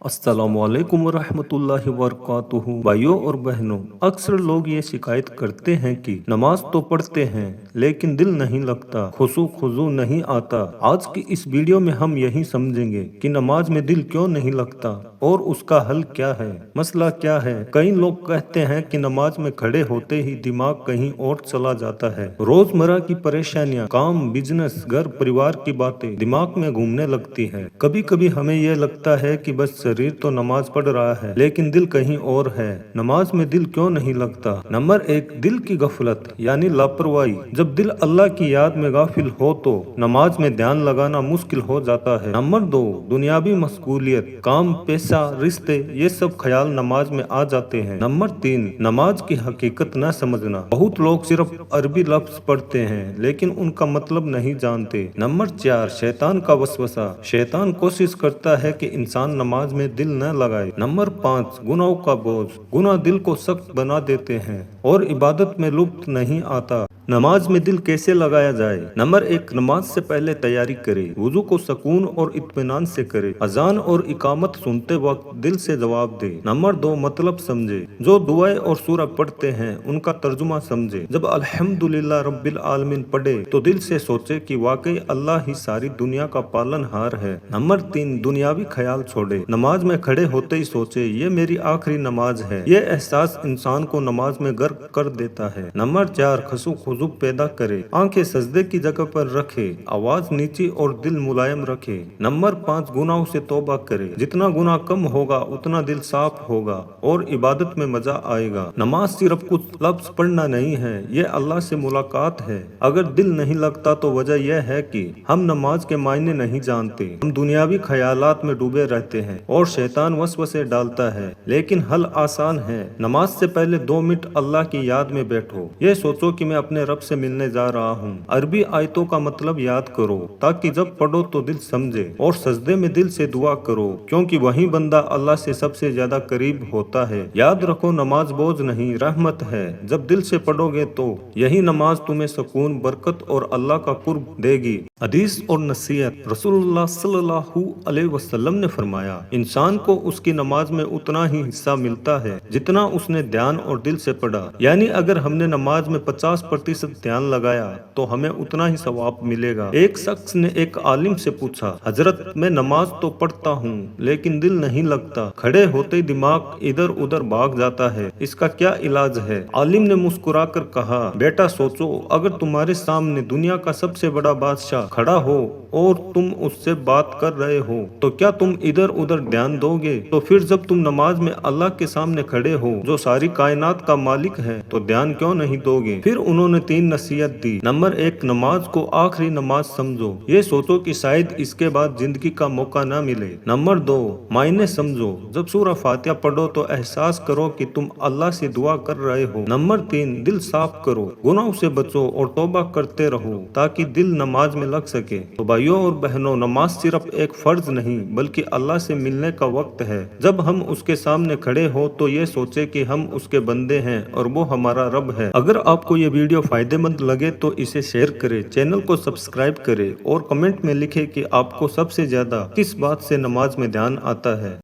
अस्सलामुअलैकुम वरहमतुल्लाहि वबरकातुहू। भाइयों और बहनों, अक्सर लोग ये शिकायत करते हैं कि नमाज तो पढ़ते हैं लेकिन दिल नहीं लगता, खुशू नहीं आता। आज की इस वीडियो में हम यही समझेंगे कि नमाज में दिल क्यों नहीं लगता और उसका हल क्या है, मसला क्या है। कई लोग कहते हैं कि नमाज में खड़े होते ही दिमाग कहीं और चला जाता है। रोजमर्रा की परेशानियां, काम, बिजनेस, घर परिवार की बातें दिमाग में घूमने लगती है। कभी कभी हमें यह लगता है कि बस शरीर तो नमाज पढ़ रहा है लेकिन दिल कहीं और है। नमाज में दिल क्यों नहीं लगता? नंबर 1, दिल की गफलत यानी लापरवाही। जब दिल अल्लाह की याद में गाफिल हो तो नमाज में ध्यान लगाना मुश्किल हो जाता है। नंबर 2, दुनियावी मशगूलियत, काम, पैसा, रिश्ते, ये सब ख्याल नमाज में आ जाते हैं। नंबर 3, नमाज की हकीकत न समझना। बहुत लोग सिर्फ अरबी लफ्ज पढ़ते हैं लेकिन उनका मतलब नहीं जानते। नंबर 4, शैतान का वसवसा। शैतान कोशिश करता है कि इंसान नमाज में दिल न लगाए। नंबर 5, गुनाहों का बोझ। गुनाह दिल को सख्त बना देते हैं और इबादत में लुत्फ नहीं आता। नमाज में दिल कैसे लगाया जाए? नंबर 1, नमाज से पहले तैयारी करें। वुजू को सुकून और इत्मीनान से करें। अजान और इकामत सुनते वक्त दिल से जवाब दे। नंबर 2, मतलब समझे। जो दुआएं और सूरा पढ़ते हैं उनका तर्जुमा समझे। जब अल्हम्दुलिल्लाह रब्बिल आलमीन पढ़े तो दिल से सोचे कि वाकई अल्लाह ही सारी दुनिया का पालनहार है। नंबर 3, दुनियावी ख्याल छोड़े। नमाज में खड़े होते ही सोचे ये मेरी आखिरी नमाज है। ये एहसास इंसान को नमाज में गर्क कर देता है। नंबर 4, खशू खुजू पैदा करे। आंखें सजदे की जगह पर रखे, आवाज नीची और दिल मुलायम रखे। नंबर 5, गुनाहों से तौबा करे। जितना गुनाह कम होगा उतना दिल साफ होगा और इबादत में मजा आएगा। नमाज सिर्फ कुछ लफ्ज पढ़ना नहीं है, ये अल्लाह से मुलाकात है। अगर दिल नहीं लगता तो वजह यह है कि हम नमाज के मायने नहीं जानते। हम दुनियावी ख्यालात में डूबे रहते हैं और शैतान वसवसे डालता है। लेकिन हल आसान है। नमाज से पहले 2 मिनट अल्लाह की याद में बैठो। ये सोचो कि मैं अपने रब से मिलने जा रहा हूँ। अरबी आयतों का मतलब याद करो ताकि जब पढ़ो तो दिल समझे। और सजदे में दिल से दुआ करो क्योंकि वही बंदा अल्लाह से सबसे ज्यादा करीब होता है। याद रखो, नमाज बोझ नहीं, रहमत है। जब दिल से पढ़ोगे तो यही नमाज तुम्हें सुकून, बरकत और अल्लाह का कुर्ब देगी। हदीस और नसीहत। रसूलुल्लाह सल्लल्लाहु अलैहि वसल्लम ने फरमाया, इंसान को उसकी नमाज में उतना ही हिस्सा मिलता है जितना उसने ध्यान और दिल से पढ़ा। यानी अगर हमने नमाज में 50% ध्यान लगाया तो हमें उतना ही सवाब मिलेगा। एक शख्स ने एक आलिम से पूछा, हजरत मैं नमाज तो पढ़ता हूँ लेकिन दिल नहीं लगता, खड़े होते ही दिमाग इधर उधर भाग जाता है, इसका क्या इलाज है? आलिम ने मुस्कुराकर कहा, बेटा सोचो, अगर तुम्हारे सामने दुनिया का सबसे बड़ा बादशाह खड़ा हो और तुम उससे बात कर रहे हो तो क्या तुम इधर उधर ध्यान दोगे? तो फिर जब तुम नमाज में अल्लाह के सामने खड़े हो जो सारी कायनात का मालिक है तो ध्यान क्यों नहीं दोगे? फिर उन्होंने 3 नसीहत दी। नंबर 1, नमाज को आखिरी नमाज समझो। ये सोचो कि शायद इसके बाद जिंदगी का मौका न मिले। नंबर 2, मायने समझो। जब सूरह फातिहा पढ़ो तो एहसास करो कि तुम अल्लाह से दुआ कर रहे हो। नंबर 3, दिल साफ करो, गुनाहों से बचो और तौबा करते रहो ताकि दिल नमाज में लग सके। तो भाइयों और बहनों, नमाज सिर्फ एक फर्ज नहीं बल्कि अल्लाह से मिलने का वक्त है। जब हम उसके सामने खड़े हो तो ये सोचे कि हम उसके बंदे हैं और वो हमारा रब है। अगर आपको ये वीडियो फायदेमंद लगे तो इसे शेयर करें, चैनल को सब्सक्राइब करें और कमेंट में लिखें कि आपको सबसे ज्यादा किस बात से नमाज में ध्यान आता है।